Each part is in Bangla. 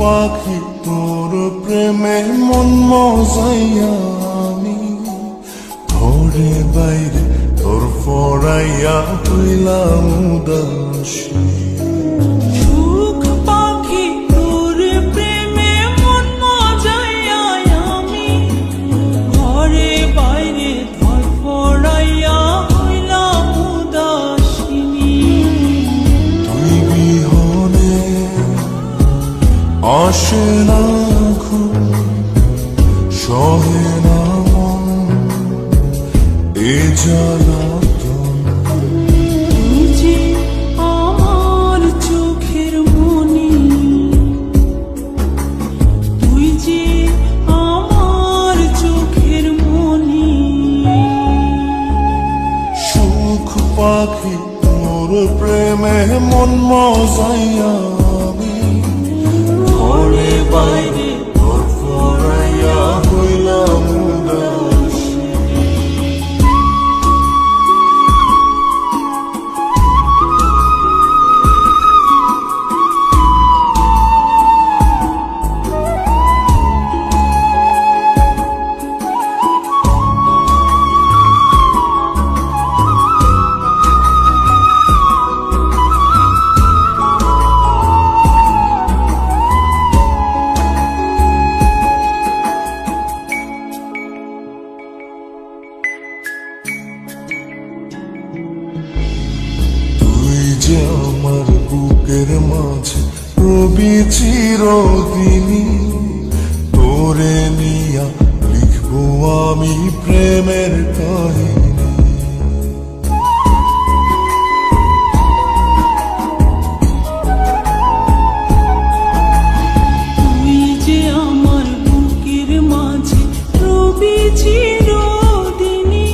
পাখি তোর প্রেমে মন মজাইয়া আমি ঘরে বাইরে তোর ফরাইয়া হইলাম উদাসী। সুখ পাখি তোর প্রেমে মন মজাইয়া আমি ঘরে বাইরে তোর ফরাইয়া হইলাম উদাসিনী। তুই বিহনে আসে না ঘুম, সহে না মন এ জ্বালাতন। তুই যে আমার চোখের মনি, তুই যে আমার চোখের মনি। সুখ পাখি তোর প্রেমে মন মজাইয়া আমি ঘরে বাইরে তোর ফরাইয়া হইলাম উদাসী। আমার বুকের মাঝে রবি চিরদিনী, তোরে নিয়া লিখবো আমি প্রেমের কাহিনী। তুই যে আমার বুকের মাঝে রবি চিরদিনী,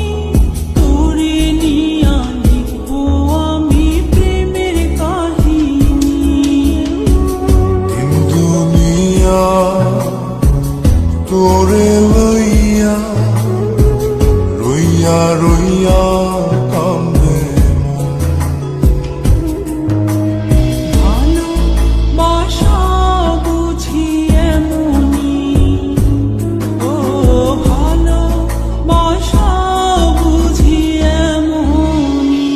তোরে নিয়া লিখবো আমি প্রেমের কাহিনী। দিন দুনিয়া তোরে লইয়া রইয়া রইয়া কান্দে মন। ভালোবাসা বুঝি এমনি, ও ভালোবাসা বুঝি এমনি।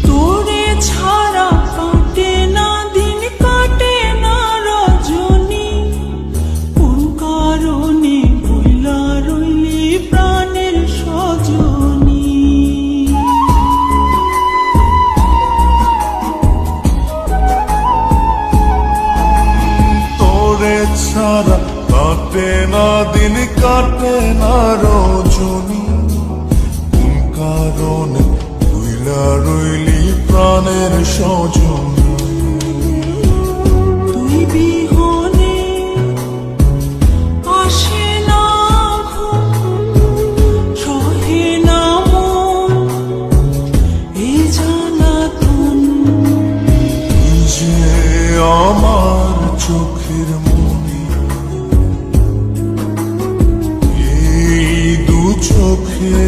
তোরে ছাড়া কাটে না দিন, কাটে না রজনী। কোন কারণে ভুলা রইলি প্রাণের সজনী। তোরে ছাড়া কাটে না দিন, কাটে না রজনী। কোন কারণে ভুইলা রইলি প্রাণের সজনী। তুই বিহনে আসে না ঘুম, সহে না মন এ জ্বালাতন। তুই যে আমার চোখের মনি, এই দু চোখে